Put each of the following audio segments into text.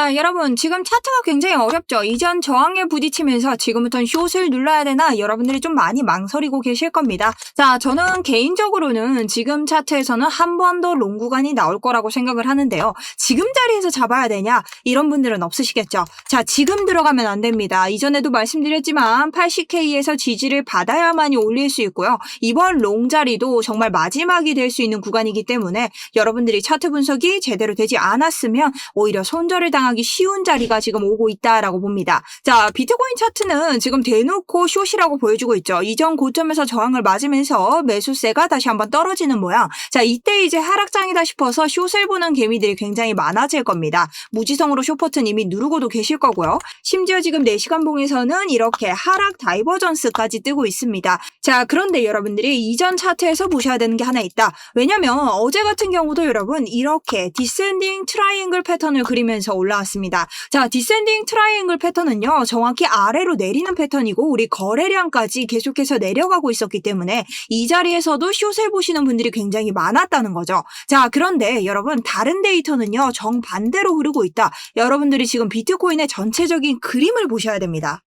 자, 여러분, 지금 차트가 굉장히 어렵죠? 이전 저항에 부딪히면서 지금부터는 숏을 눌러야 되나 여러분들이 좀 많이 망설이고 계실 겁니다. 자, 저는 개인적으로는 지금 차트에서는 한 번 더 롱 구간이 나올 거라고 생각을 하는데요. 지금 자리에서 잡아야 되냐? 이런 분들은 없으시겠죠? 자, 지금 들어가면 안 됩니다. 이전에도 말씀드렸지만 80K에서 지지를 받아야만이 올릴 수 있고요. 이번 롱 자리도 정말 마지막이 될 수 있는 구간이기 때문에 여러분들이 차트 분석이 제대로 되지 않았으면 오히려 손절을 당하기 쉬운 자리가 지금 오고 있다라고 봅니다. 자, 비트코인 차트는 지금 대놓고 숏이라고 보여주고 있죠. 이전 고점에서 저항을 맞으면서 매수세가 다시 한번 떨어지는 모양. 자, 이때 이제 하락장이다 싶어서 숏을 보는 개미들이 굉장히 많아질 겁니다. 무지성으로 숏 버튼 이미 누르고도 계실 거고요. 심지어 지금 4시간 봉에서는 이렇게 하락 다이버전스까지 뜨고 있습니다. 자, 그런데 여러분들이 이전 차트에서 보셔야 되는 게 하나 있다. 왜냐면 어제 같은 경우도 여러분 이렇게 디센딩 트라이앵글 패턴을 그리면서 올라왔습니다. 자, 디센딩 트라이앵글 패턴은요, 정확히 아래로 내리는 패턴이고 우리 거래량까지 계속해서 내려가고 있었기 때문에 이 자리에서도 숏을 보시는 분들이 굉장히 많았다는 거죠. 자, 그런데 여러분 다른 데이터는요, 정반대로 흐르고 있다. 여러분들이 지금 비트코인의 전체적인 그림을 보셔야 됩니다.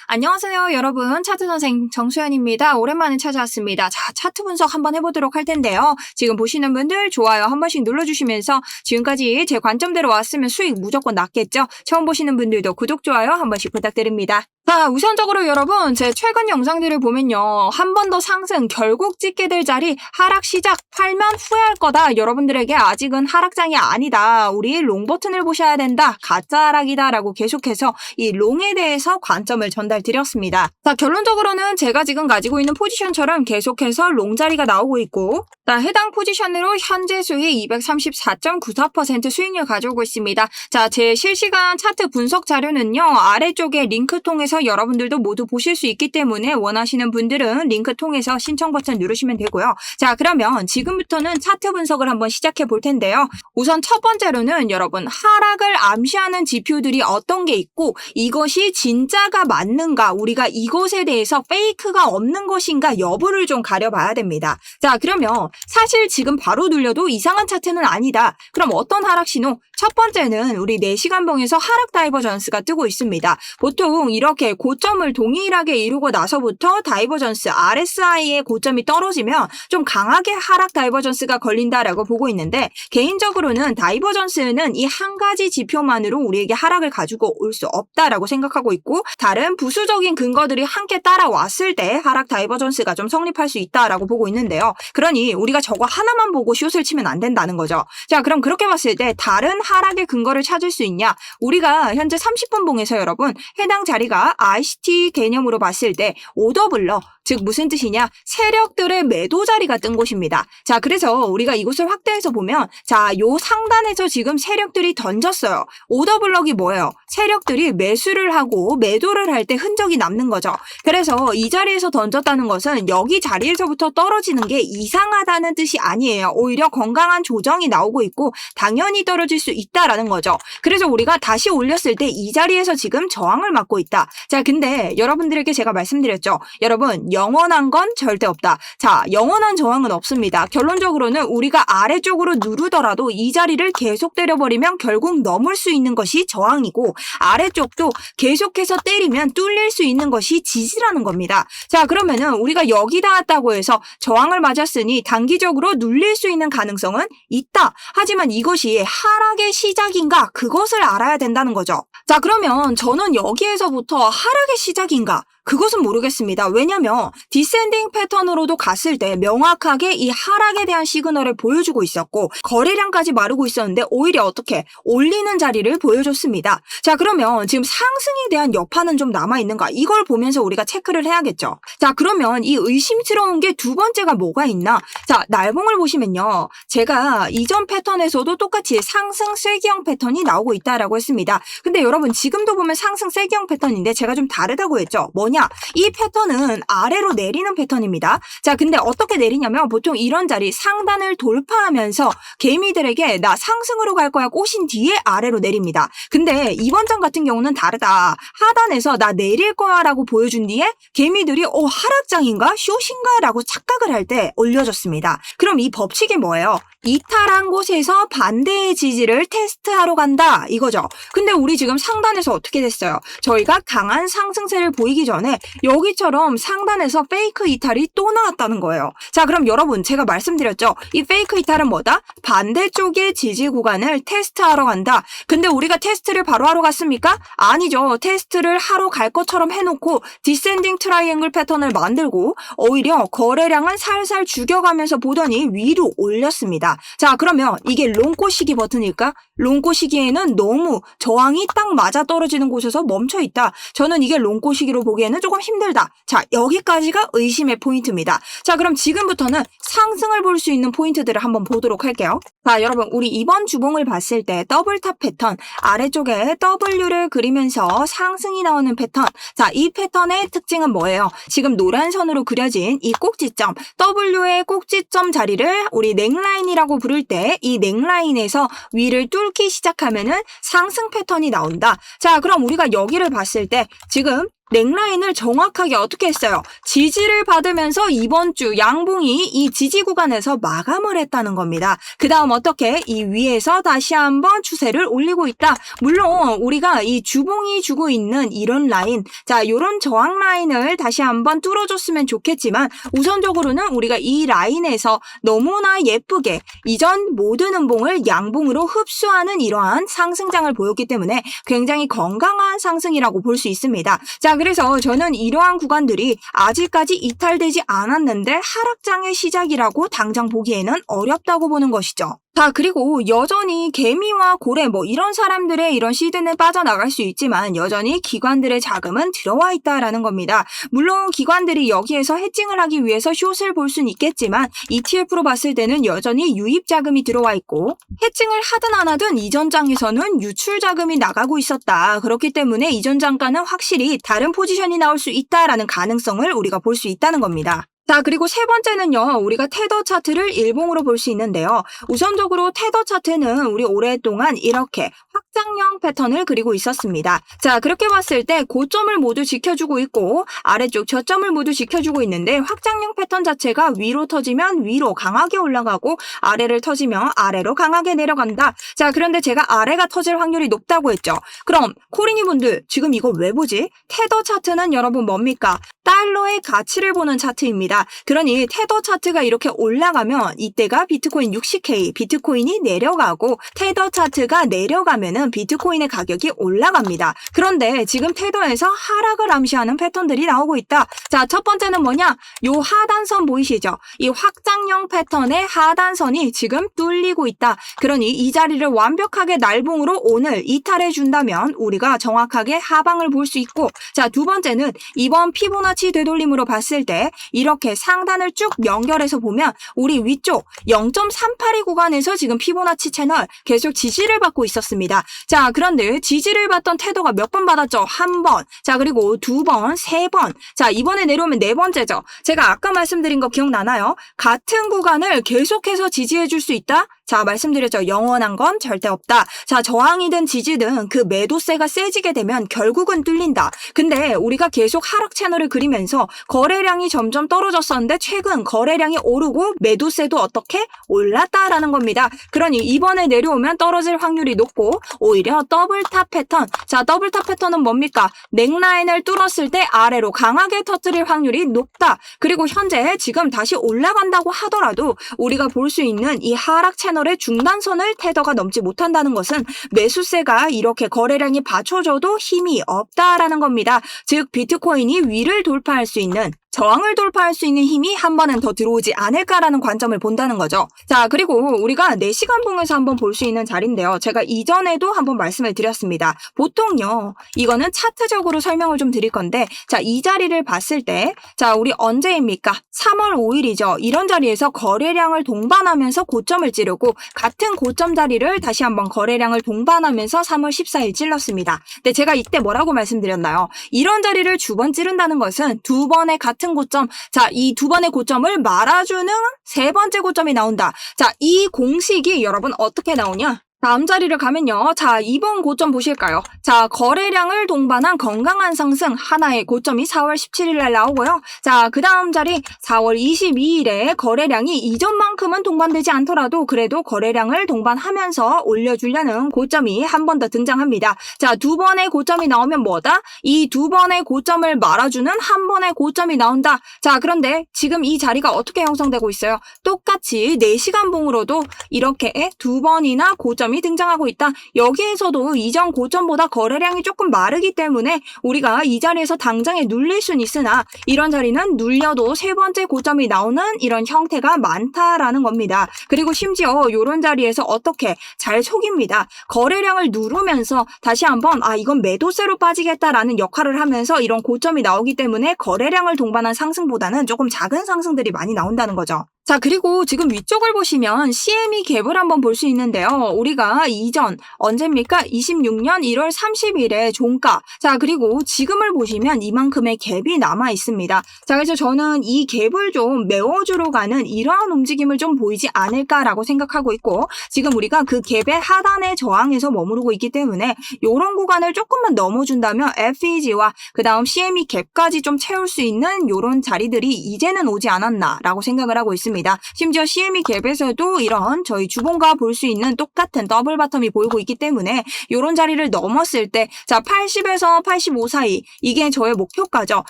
안녕하세요 여러분, 차트선생 정수연입니다. 오랜만에 찾아왔습니다. 자, 차트 분석 한번 해보도록 할 텐데요. 지금 보시는 분들 좋아요 한 번씩 눌러주시면서 지금까지 제 관점대로 왔으면 수익 무조건 났겠죠? 처음 보시는 분들도 구독, 좋아요 한 번씩 부탁드립니다. 자, 우선적으로 여러분 제 최근 영상들을 보면요, 한 번 더 상승 결국 찍게 될 자리 하락 시작 팔면 후회할 거다. 여러분들에게 아직은 하락장이 아니다. 우리 롱 버튼을 보셔야 된다. 가짜 하락이다 라고 계속해서 이 롱에 대해서 관점을 전달드렸습니다. 자, 결론적으로는 제가 지금 가지고 있는 포지션처럼 계속해서 롱 자리가 나오고 있고, 자, 해당 포지션으로 현재 수익 234.94% 수익률 가져오고 있습니다. 자, 제 실시간 차트 분석 자료는요, 아래쪽에 링크 통해서 여러분들도 모두 보실 수 있기 때문에 원하시는 분들은 링크 통해서 신청 버튼 누르시면 되고요. 자, 그러면 지금부터는 차트 분석을 한번 시작해 볼 텐데요. 우선 첫 번째로는 여러분 하락을 암시하는 지표들이 어떤 게 있고 이것이 진짜가 맞는가, 우리가 이것에 대해서 페이크가 없는 것인가 여부를 좀 가려봐야 됩니다. 자, 그러면 사실 지금 바로 눌려도 이상한 차트는 아니다. 그럼 어떤 하락 신호? 첫 번째는 우리 4시간 봉에서 하락 다이버전스가 뜨고 있습니다. 보통 이렇게 고점을 동일하게 이루고 나서부터 다이버전스 RSI의 고점이 떨어지면 좀 강하게 하락 다이버전스가 걸린다라고 보고 있는데, 개인적으로는 다이버전스는 이 한 가지 지표만으로 우리에게 하락을 가지고 올 수 없다라고 생각하고 있고, 다른 부수적인 근거들이 함께 따라왔을 때 하락 다이버전스가 좀 성립할 수 있다라고 보고 있는데요. 그러니 우리가 저거 하나만 보고 숏을 치면 안 된다는 거죠. 자, 그럼 그렇게 봤을 때 다른 하락의 근거를 찾을 수 있냐? 우리가 현재 30분 봉에서 여러분 해당 자리가 ICT 개념으로 봤을 때 오더블러, 즉 무슨 뜻이냐? 세력들의 매도 자리가 뜬 곳입니다. 자, 그래서 우리가 이곳을 확대해서 보면, 자, 요 상단에서 지금 세력들이 던졌어요. 오더블럭이 뭐예요? 세력들이 매수를 하고 매도를 할 때 흔적이 남는 거죠. 그래서 이 자리에서 던졌다는 것은 여기 자리에서부터 떨어지는 게 이상하다는 뜻이 아니에요. 오히려 건강한 조정이 나오고 있고 당연히 떨어질 수 있다라는 거죠. 그래서 우리가 다시 올렸을 때 이 자리에서 지금 저항을 맞고 있다. 자, 근데 여러분들에게 제가 말씀드렸죠. 여러분, 영원한 건 절대 없다. 자, 영원한 저항은 없습니다. 결론적으로는 우리가 아래쪽으로 누르더라도 이 자리를 계속 때려버리면 결국 넘을 수 있는 것이 저항이고, 아래쪽도 계속해서 때리면 뚫릴 수 있는 것이 지지라는 겁니다. 자, 그러면은 우리가 여기 닿았다고 해서 저항을 맞았으니 단기적으로 눌릴 수 있는 가능성은 있다. 하지만 이것이 하락의 시작인가? 그것을 알아야 된다는 거죠. 자, 그러면 저는 여기에서부터 하락의 시작인가? 그것은 모르겠습니다. 왜냐면 디센딩 패턴으로도 갔을 때 명확하게 이 하락에 대한 시그널을 보여주고 있었고 거래량까지 마르고 있었는데 오히려 어떻게 올리는 자리를 보여줬습니다. 자, 그러면 지금 상승에 대한 여파는 좀 남아있는가? 이걸 보면서 우리가 체크를 해야겠죠. 자, 그러면 이 의심스러운 게 두 번째가 뭐가 있나? 자, 날봉을 보시면요, 제가 이전 패턴에서도 똑같이 상승 쐐기형 패턴이 나오고 있다라고 했습니다. 근데 여러분 지금도 보면 상승 쐐기형 패턴인데 제가 좀 다르다고 했죠. 뭐냐? 뭐냐? 이 패턴은 아래로 내리는 패턴입니다. 자, 근데 어떻게 내리냐면 보통 이런 자리 상단을 돌파하면서 개미들에게 나 상승으로 갈 거야 꼬신 뒤에 아래로 내립니다. 근데 이번 장 같은 경우는 다르다. 하단에서 나 내릴 거야 라고 보여준 뒤에 개미들이 하락장인가? 쇼신가? 라고 착각을 할 때 올려줬습니다. 그럼 이 법칙이 뭐예요? 이탈한 곳에서 반대의 지지를 테스트하러 간다 이거죠. 근데 우리 지금 상단에서 어떻게 됐어요? 저희가 강한 상승세를 보이기 전에 여기처럼 상단에서 페이크 이탈이 또 나왔다는 거예요. 자, 그럼 여러분 제가 말씀드렸죠. 이 페이크 이탈은 뭐다? 반대쪽의 지지 구간을 테스트하러 간다. 근데 우리가 테스트를 바로 하러 갔습니까? 아니죠. 테스트를 하러 갈 것처럼 해놓고 디센딩 트라이앵글 패턴을 만들고 오히려 거래량은 살살 죽여가면서 보더니 위로 올렸습니다. 자, 그러면 이게 롱코 시기 버튼일까? 롱코 시기에는 너무 저항이 딱 맞아 떨어지는 곳에서 멈춰 있다. 저는 이게 롱코 시기로 보기에는 조금 힘들다. 자, 여기까지가 의심의 포인트입니다. 자, 그럼 지금부터는 상승을 볼 수 있는 포인트들을 한번 보도록 할게요. 자, 여러분 우리 이번 주봉을 봤을 때 더블탑 패턴 아래쪽에 W를 그리면서 상승이 나오는 패턴. 자, 이 패턴의 특징은 뭐예요? 지금 노란 선으로 그려진 이 꼭지점 W의 꼭지점 자리를 우리 넥라인이라고 부를 때 이 넥라인에서 위를 뚫기 시작하면은 상승 패턴이 나온다. 자, 그럼 우리가 여기를 봤을 때 지금 넥라인을 정확하게 어떻게 했어요? 지지를 받으면서 이번 주 양봉이 이 지지 구간에서 마감을 했다는 겁니다. 그 다음 어떻게? 이 위에서 다시 한번 추세를 올리고 있다. 물론 우리가 이 주봉이 주고 있는 이런 라인, 자, 이런 저항 라인을 다시 한번 뚫어줬으면 좋겠지만 우선적으로는 우리가 이 라인에서 너무나 예쁘게 이전 모든 음봉을 양봉으로 흡수하는 이러한 상승장을 보였기 때문에 굉장히 건강한 상승이라고 볼 수 있습니다. 자, 그래서 저는 이러한 구간들이 아직까지 이탈되지 않았는데 하락장의 시작이라고 당장 보기에는 어렵다고 보는 것이죠. 자, 그리고 여전히 개미와 고래 이런 사람들의 이런 시드는 빠져나갈 수 있지만 여전히 기관들의 자금은 들어와 있다라는 겁니다. 물론 기관들이 여기에서 해칭을 하기 위해서 숏을 볼 수는 있겠지만 ETF로 봤을 때는 여전히 유입 자금이 들어와 있고 해칭을 하든 안 하든 이전 장에서는 유출 자금이 나가고 있었다. 그렇기 때문에 이전 장가는 확실히 다른 포지션이 나올 수 있다라는 가능성을 우리가 볼 수 있다는 겁니다. 자, 그리고 세 번째는요, 우리가 테더 차트를 일봉으로 볼 수 있는데요. 우선적으로 테더 차트는 우리 오랫동안 이렇게 확장형 패턴을 그리고 있었습니다. 자, 그렇게 봤을 때 고점을 모두 지켜주고 있고 아래쪽 저점을 모두 지켜주고 있는데 확장형 패턴 자체가 위로 터지면 위로 강하게 올라가고 아래를 터지면 아래로 강하게 내려간다. 자, 그런데 제가 아래가 터질 확률이 높다고 했죠. 그럼 코리니 분들 지금 이거 왜 보지? 테더 차트는 여러분 뭡니까? 달러의 가치를 보는 차트입니다. 그러니 테더 차트가 이렇게 올라가면 이때가 비트코인 60K, 비트코인이 내려가고 테더 차트가 내려가면은 비트코인의 가격이 올라갑니다. 그런데 지금 테더에서 하락을 암시하는 패턴들이 나오고 있다. 자, 첫 번째는 뭐냐? 요 하단선 보이시죠? 이 확장형 패턴의 하단선이 지금 뚫리고 있다. 그러니 이 자리를 완벽하게 날봉으로 오늘 이탈해 준다면 우리가 정확하게 하방을 볼 수 있고, 자, 두 번째는 이번 피보나치 되돌림으로 봤을 때 이렇게 상단을 쭉 연결해서 보면 우리 위쪽 0.382 구간에서 지금 피보나치 채널 계속 지지를 받고 있었습니다. 자, 그런데 지지를 받던 테더가 몇 번 받았죠? 한 번. 자, 그리고 두 번, 세 번. 자, 이번에 내려오면 네 번째죠. 제가 아까 말씀드린 거 기억나나요? 같은 구간을 계속해서 지지해 줄 수 있다? 자, 말씀드렸죠. 영원한 건 절대 없다. 자, 저항이든 지지든 그 매도세가 세지게 되면 결국은 뚫린다. 근데 우리가 계속 하락 채널을 그리면서 거래량이 점점 떨어졌었는데 최근 거래량이 오르고 매도세도 어떻게 올랐다라는 겁니다. 그러니 이번에 내려오면 떨어질 확률이 높고 오히려 더블탑 패턴. 자, 더블탑 패턴은 뭡니까? 넥라인을 뚫었을 때 아래로 강하게 터뜨릴 확률이 높다. 그리고 현재 지금 다시 올라간다고 하더라도 우리가 볼 수 있는 이 하락 채널의 중단선을 테더가 넘지 못한다는 것은 매수세가 이렇게 거래량이 받쳐줘도 힘이 없다라는 겁니다. 즉 비트코인이 위를 돌파할 수 있는 저항을 돌파할 수 있는 힘이 한 번은 더 들어오지 않을까라는 관점을 본다는 거죠. 자, 그리고 우리가 4시간 봉에서 한번 볼 수 있는 자리인데요. 제가 이전에도 한번 말씀을 드렸습니다. 보통요, 이거는 차트적으로 설명을 좀 드릴 건데, 자, 이 자리를 봤을 때, 자, 우리 언제입니까? 3월 5일이죠. 이런 자리에서 거래량을 동반하면서 고점을 찌르고, 같은 고점 자리를 다시 한번 거래량을 동반하면서 3월 14일 찔렀습니다. 근데 제가 이때 뭐라고 말씀드렸나요? 이런 자리를 두 번 찌른다는 것은 두 번의 같은 고점, 자, 이 두 번의 고점을 말아주는 세 번째 고점이 나온다. 자, 이 공식이 여러분 어떻게 나오냐? 다음 자리를 가면요. 자, 이번 고점 보실까요? 자, 거래량을 동반한 건강한 상승 하나의 고점이 4월 17일 날 나오고요. 자, 그 다음 자리 4월 22일에 거래량이 이전만큼은 동반되지 않더라도 그래도 거래량을 동반하면서 올려주려는 고점이 한 번 더 등장합니다. 자, 두 번의 고점이 나오면 뭐다? 이 두 번의 고점을 말아주는 한 번의 고점이 나온다. 자, 그런데 지금 이 자리가 어떻게 형성되고 있어요? 똑같이 4시간 봉으로도 이렇게 두 번이나 고점이 등장하고 있다. 여기에서도 이전 고점보다 거래량이 조금 마르기 때문에 우리가 이 자리에서 당장에 눌릴 수는 있으나 이런 자리는 눌려도 세 번째 고점이 나오는 이런 형태가 많다라는 겁니다. 그리고 심지어 이런 자리에서 어떻게 잘 속입니다. 거래량을 누르면서 다시 한번 이건 매도세로 빠지겠다라는 역할을 하면서 이런 고점이 나오기 때문에 거래량을 동반한 상승보다는 조금 작은 상승들이 많이 나온다는 거죠. 자, 그리고 지금 위쪽을 보시면 CME 갭을 한번 볼 수 있는데요. 우리가 이전 언제입니까? 26년 1월 30일에 종가. 자, 그리고 지금을 보시면 이만큼의 갭이 남아 있습니다. 자, 그래서 저는 이 갭을 좀 메워주러 가는 이러한 움직임을 좀 보이지 않을까라고 생각하고 있고, 지금 우리가 그 갭의 하단의 저항에서 머무르고 있기 때문에 이런 구간을 조금만 넘어준다면 FEG와 그 다음 CME 갭까지 좀 채울 수 있는 이런 자리들이 이제는 오지 않았나라고 생각을 하고 있습니다. 심지어 CME 갭에서도 이런 저희 주봉과 볼 수 있는 똑같은 더블 바텀이 보이고 있기 때문에 이런 자리를 넘었을 때, 자, 80에서 85 사이, 이게 저의 목표가죠.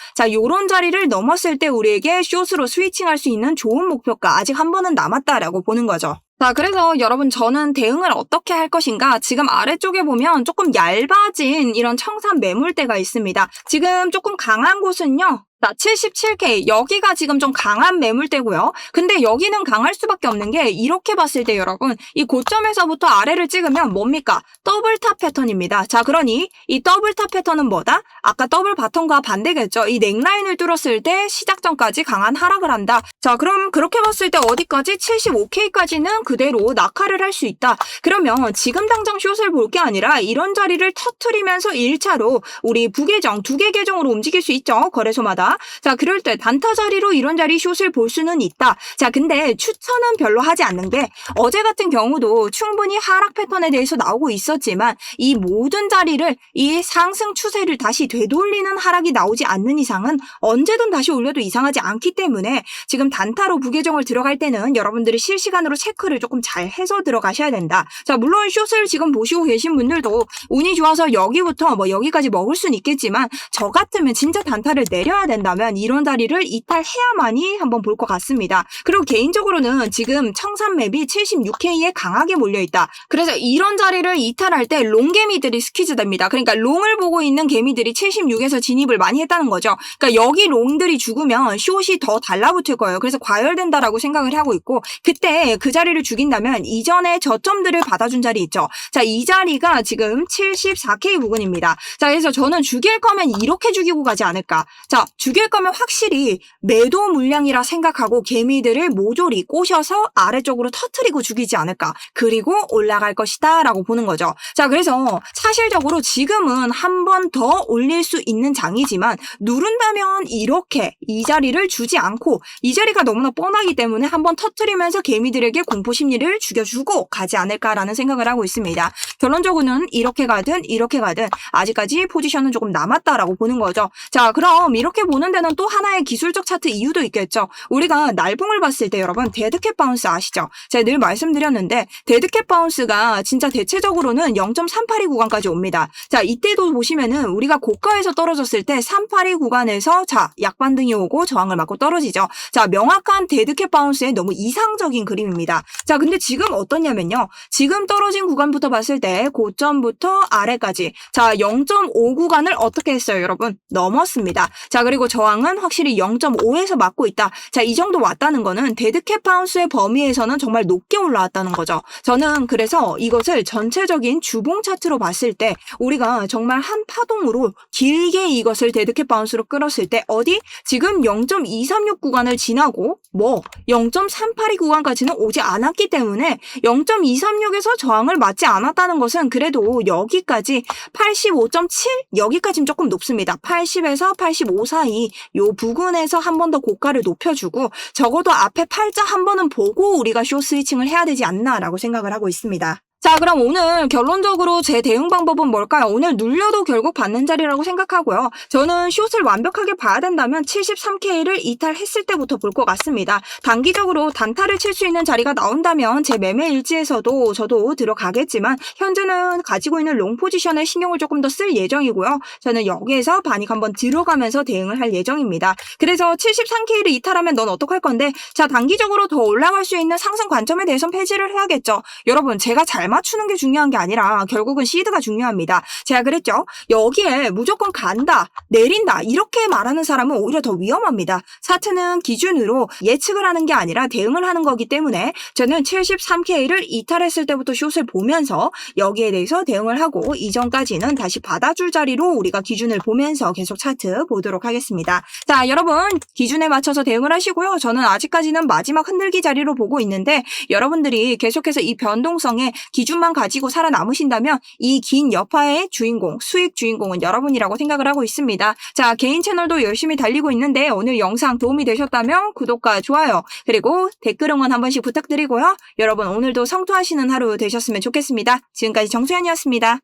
자, 이런 자리를 넘었을 때 우리에게 숏으로 스위칭할 수 있는 좋은 목표가 아직 한 번은 남았다라고 보는 거죠. 자, 그래서 여러분 저는 대응을 어떻게 할 것인가, 지금 아래쪽에 보면 조금 얇아진 이런 청산 매물대가 있습니다. 지금 조금 강한 곳은요. 자, 77K, 여기가 지금 좀 강한 매물대고요. 근데 여기는 강할 수밖에 없는 게 이렇게 봤을 때 여러분, 이 고점에서부터 아래를 찍으면 뭡니까? 더블탑 패턴입니다. 자, 그러니 이 더블탑 패턴은 뭐다? 아까 더블 바텀과 반대겠죠. 이 넥라인을 뚫었을 때 시작 전까지 강한 하락을 한다. 자, 그럼 그렇게 봤을 때 어디까지? 75K까지는 그대로 낙하를 할 수 있다. 그러면 지금 당장 숏을 볼 게 아니라 이런 자리를 터트리면서 1차로 우리 부계정, 두 개 계정으로 움직일 수 있죠. 거래소마다. 자, 그럴 때 단타 자리로 이런 자리 숏을 볼 수는 있다. 자, 근데 추천은 별로 하지 않는 게, 어제 같은 경우도 충분히 하락 패턴에 대해서 나오고 있었지만 이 모든 자리를, 이 상승 추세를 다시 되돌리는 하락이 나오지 않는 이상은 언제든 다시 올려도 이상하지 않기 때문에 지금 단타로 부계정을 들어갈 때는 여러분들이 실시간으로 체크를 조금 잘 해서 들어가셔야 된다. 자, 물론 숏을 지금 보시고 계신 분들도 운이 좋아서 여기부터 뭐 여기까지 먹을 수는 있겠지만, 저 같으면 진짜 단타를 내려야 된다면 이런 자리를 이탈해야만이 한번 볼 것 같습니다. 그리고 개인적으로는 지금 청산맵이 76K에 강하게 몰려있다. 그래서 이런 자리를 이탈할 때 롱개미들이 스퀴즈 됩니다. 그러니까 롱을 보고 있는 개미들이 76에서 진입을 많이 했다는 거죠. 그러니까 여기 롱들이 죽으면 숏이 더 달라붙을 거예요. 그래서 과열된다라고 생각을 하고 있고, 그때 그 자리를 죽인다면 이전에 저점들을 받아준 자리 있죠. 자, 이 자리가 지금 74K 부근입니다. 자, 그래서 저는 죽일 거면 이렇게 죽이고 가지 않을까. 자, 죽일 거면 확실히 매도 물량이라 생각하고 개미들을 모조리 꼬셔서 아래쪽으로 터트리고 죽이지 않을까. 그리고 올라갈 것이다 라고 보는 거죠. 자, 그래서 사실적으로 지금은 한 번 더 올릴 수 있는 장이지만, 누른다면 이렇게 이 자리를 주지 않고, 이 자리가 너무나 뻔하기 때문에 한번 터트리면서 개미들에게 공포 심리를 죽여주고 가지 않을까라는 생각을 하고 있습니다. 결론적으로는 이렇게 가든 이렇게 가든 아직까지 포지션은 조금 남았다라고 보는 거죠. 자, 그럼 이렇게 보는 데는 또 하나의 기술적 차트 이유도 있겠죠. 우리가 날봉을 봤을 때 여러분 데드캣 바운스 아시죠? 제가 늘 말씀드렸는데 데드캣 바운스가 진짜 대체적으로는 0.382 구간까지 옵니다. 자, 이때도 보시면은 우리가 고가에서 떨어졌을 때 382 구간에서 자, 약반등이 오고 저항을 맞고 떨어지죠. 자, 명확한 데드캣 바운스의 너무 이상적인 그림입니다. 자, 근데 지금 어떻냐면요. 지금 떨어진 구간부터 봤을 때 고점부터 아래까지 자, 0.5 구간을 어떻게 했어요, 여러분? 넘었습니다. 자, 그리고 그리고 저항은 확실히 0.5에서 맞고 있다. 자, 이 정도 왔다는 거는 데드캣 바운스의 범위에서는 정말 높게 올라왔다는 거죠. 저는 그래서 이것을 전체적인 주봉 차트로 봤을 때 우리가 정말 한 파동으로 길게 이것을 데드캣 바운스로 끌었을 때 어디? 지금 0.236 구간을 지나고 0.382 구간까지는 오지 않았기 때문에 0.236에서 저항을 맞지 않았다는 것은 그래도 여기까지 85.7 여기까지는 조금 높습니다. 80에서 85 사이 요 부근에서 한 번 더 고가를 높여주고 적어도 앞에 팔자 한 번은 보고 우리가 숏 스위칭을 해야 되지 않나라고 생각을 하고 있습니다. 자, 그럼 오늘 결론적으로 제 대응 방법은 뭘까요? 오늘 눌려도 결국 받는 자리라고 생각하고요. 저는 숏을 완벽하게 봐야 된다면 73K를 이탈했을 때부터 볼 것 같습니다. 단기적으로 단타를 칠 수 있는 자리가 나온다면 제 매매 일지에서도 저도 들어가겠지만 현재는 가지고 있는 롱 포지션에 신경을 조금 더 쓸 예정이고요. 저는 여기에서 반익 한번 들어가면서 대응을 할 예정입니다. 그래서 73K를 이탈하면 넌 어떡할 건데? 자, 단기적으로 더 올라갈 수 있는 상승 관점에 대해서는 폐지를 해야겠죠. 여러분, 제가 잘 맞추는 게 중요한 게 아니라 결국은 시드가 중요합니다. 제가 그랬죠. 여기에 무조건 간다, 내린다 이렇게 말하는 사람은 오히려 더 위험합니다. 차트는 기준으로 예측을 하는 게 아니라 대응을 하는 거기 때문에 저는 73K를 이탈했을 때부터 숏을 보면서 여기에 대해서 대응을 하고 이전까지는 다시 받아줄 자리로 우리가 기준을 보면서 계속 차트 보도록 하겠습니다. 자, 여러분 기준에 맞춰서 대응을 하시고요. 저는 아직까지는 마지막 흔들기 자리로 보고 있는데 여러분들이 계속해서 이 변동성에 기준만 가지고 살아남으신다면 이 긴 여파의 주인공, 수익 주인공은 여러분이라고 생각을 하고 있습니다. 자, 개인 채널도 열심히 달리고 있는데 오늘 영상 도움이 되셨다면 구독과 좋아요 그리고 댓글 응원 한 번씩 부탁드리고요. 여러분 오늘도 성투하시는 하루 되셨으면 좋겠습니다. 지금까지 정수연이었습니다.